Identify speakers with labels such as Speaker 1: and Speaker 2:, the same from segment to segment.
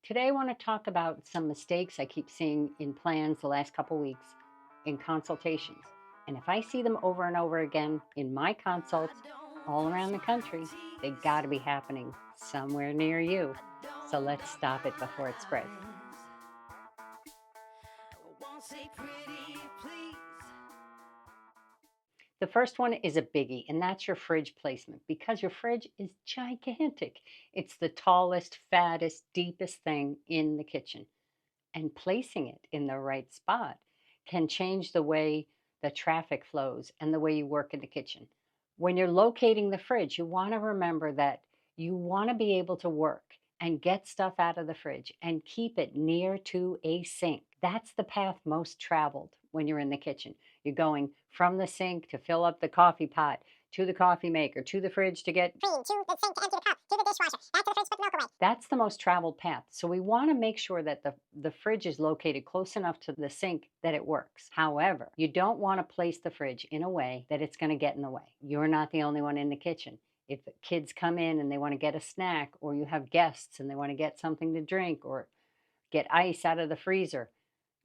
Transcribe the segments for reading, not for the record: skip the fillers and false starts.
Speaker 1: Today, I want to talk about some mistakes I keep seeing in plans the last couple weeks in consultations. And if I see them over and over again in my consults all around the country, they got to be happening somewhere near you. So let's stop it before it spreads. The first one is a biggie, and that's your fridge placement because your fridge is gigantic. It's the tallest, fattest, deepest thing in the kitchen. And placing it in the right spot can change the way the traffic flows and the way you work in the kitchen. When you're locating the fridge, you want to remember that you want to be able to work and get stuff out of the fridge and keep it near to a sink. That's the path most traveled when you're in the kitchen. You're going from the sink to fill up the coffee pot, to the coffee maker, to the fridge to get
Speaker 2: Cream to the sink to empty the cup, to the dishwasher, back to the fridge to put the milk away.
Speaker 1: that's the most traveled path. So we want to make sure that the fridge is located close enough to the sink that it works. However, you don't want to place the fridge in a way that it's going to get in the way. You're not the only one in the kitchen. If kids come in and they want to get a snack, or you have guests and they want to get something to drink or get ice out of the freezer,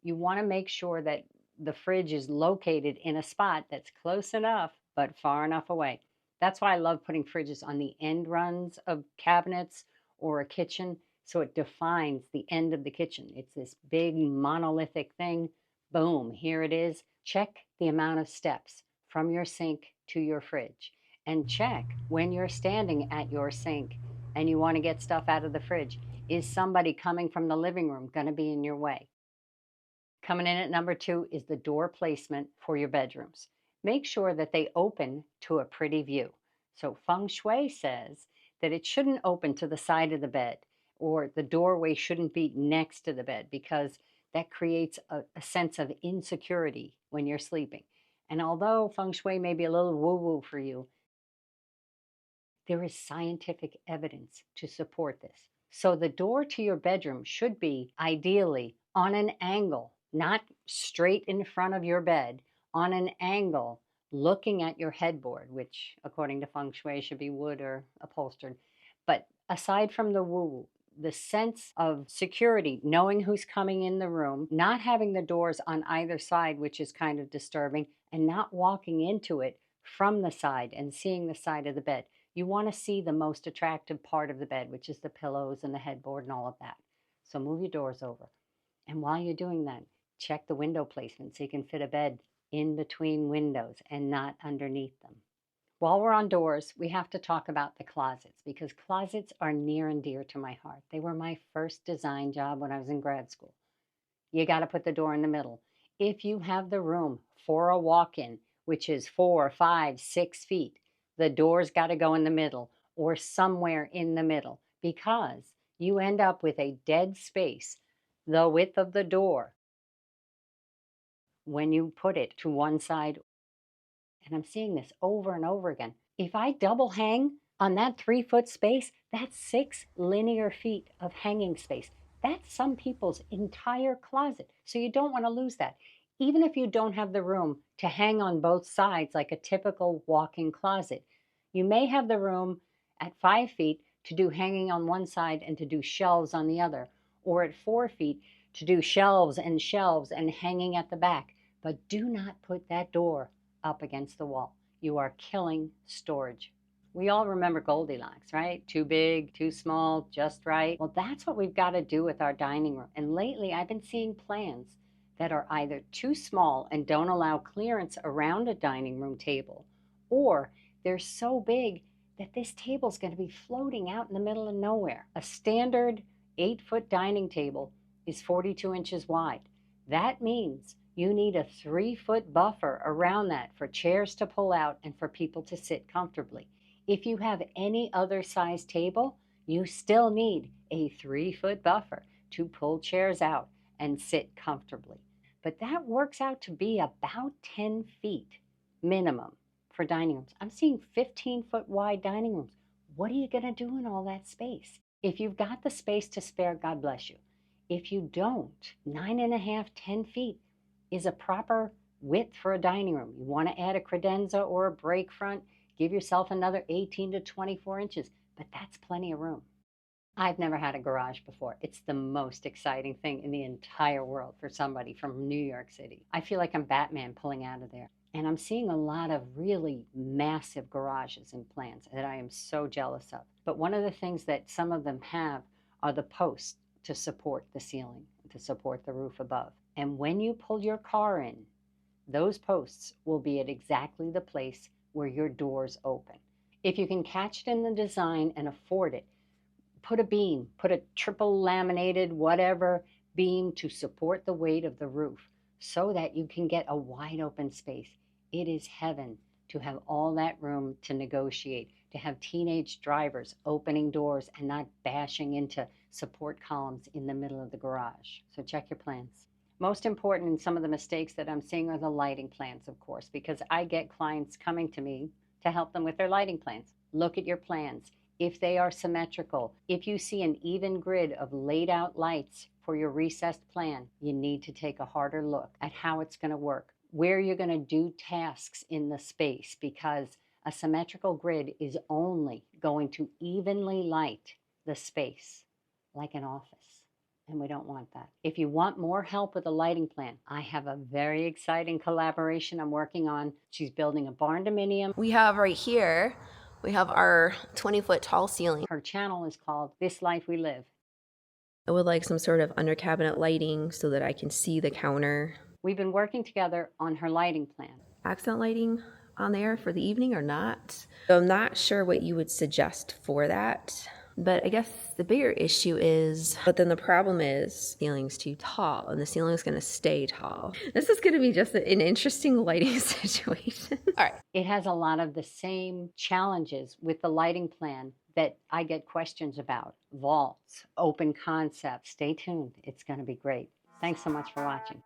Speaker 1: you want to make sure that the fridge is located in a spot that's close enough but far enough away. That's why I love putting fridges on the end runs of cabinets or a kitchen so it defines the end of the kitchen. It's this big monolithic thing. Boom, here it is. Check the amount of steps from your sink to your fridge and check when you're standing at your sink and you want to get stuff out of the fridge. Is somebody coming from the living room going to be in your way? Coming in at number two is the door placement for your bedrooms. Make sure that they open to a pretty view. So, feng shui says that it shouldn't open to the side of the bed, or the doorway shouldn't be next to the bed because that creates a sense of insecurity when you're sleeping. And although feng shui may be a little woo woo for you, there is scientific evidence to support this. So the door to your bedroom should be ideally on an angle, not straight in front of your bed, on an angle looking at your headboard, which according to feng shui should be wood or upholstered. But aside from the woo, the sense of security, knowing who's coming in the room, not having the doors on either side, which is kind of disturbing, and not walking into it from the side and seeing the side of the bed. You want to see the most attractive part of the bed, which is the pillows and the headboard and all of that. So move your doors over. And while you're doing that, check the window placement so you can fit a bed in between windows and not underneath them. While we're on doors, we have to talk about the closets because closets are near and dear to my heart. They were my first design job when I was in grad school. You got to put the door in the middle. If you have the room for a walk in, which is 4, 5, 6 feet, the door's got to go in the middle or somewhere in the middle because you end up with a dead space, the width of the door, when you put it to one side. And I'm seeing this over and over again. If I double hang on that 3 foot space, that's 6 linear feet of hanging space. That's some people's entire closet. So you don't want to lose that. Even if you don't have the room to hang on both sides like a typical walk in closet, you may have the room at 5 feet to do hanging on one side and to do shelves on the other, or at 4 feet to do shelves and hanging at the back. But do not put that door up against the wall. You are killing storage. We all remember Goldilocks, right? Too big, too small, just right. Well, that's what we've got to do with our dining room. And lately, I've been seeing plans that are either too small and don't allow clearance around a dining room table, or they're so big that this table is going to be floating out in the middle of nowhere. A standard 8 foot dining table is 42 inches wide. That means you need a 3 foot buffer around that for chairs to pull out and for people to sit comfortably. If you have any other size table, you still need a 3 foot buffer to pull chairs out and sit comfortably. But that works out to be about 10 feet minimum for dining rooms. I'm seeing 15-foot wide dining rooms. What are you going to do in all that space? If you've got the space to spare, God bless you. If you don't, 9.5, 10 feet is a proper width for a dining room. You want to add a credenza or a break front, give yourself another 18 to 24 inches, but that's plenty of room. I've never had a garage before. It's the most exciting thing in the entire world for somebody from New York City. I feel like I'm Batman pulling out of there. And I'm seeing a lot of really massive garages and plans that I am so jealous of. But one of the things that some of them have are the posts to support the ceiling, to support the roof above. And when you pull your car in, those posts will be at exactly the place where your doors open. If you can catch it in the design and afford it, put a beam, put a triple laminated whatever beam to support the weight of the roof so that you can get a wide open space. It is heaven to have all that room to negotiate, to have teenage drivers opening doors and not bashing into support columns in the middle of the garage. So check your plans. Most important in some of the mistakes that I'm seeing are the lighting plans, of course, because I get clients coming to me to help them with their lighting plans. Look at your plans. If they are symmetrical, if you see an even grid of laid out lights for your recessed plan, you need to take a harder look at how it's going to work, where you're going to do tasks in the space, because a symmetrical grid is only going to evenly light the space like an office. And we don't want that. If you want more help with a lighting plan, I have a very exciting collaboration I'm working on. She's building a barn dominium.
Speaker 3: We have right here, we have our 20-foot tall ceiling.
Speaker 1: Her channel is called This Life We Live.
Speaker 3: I would like some sort of under cabinet lighting so that I can see the counter.
Speaker 1: We've been working together on her lighting plan.
Speaker 3: Accent lighting on there for the evening or not? So I'm not sure what you would suggest for that. But I guess the bigger issue is, but then the problem is ceiling's too tall and the ceiling's going to stay tall. This is going to be just an interesting lighting situation. All right.
Speaker 1: It has a lot of the same challenges with the lighting plan that I get questions about. Vaults, open concept. Stay tuned. It's going to be great. Thanks so much for watching.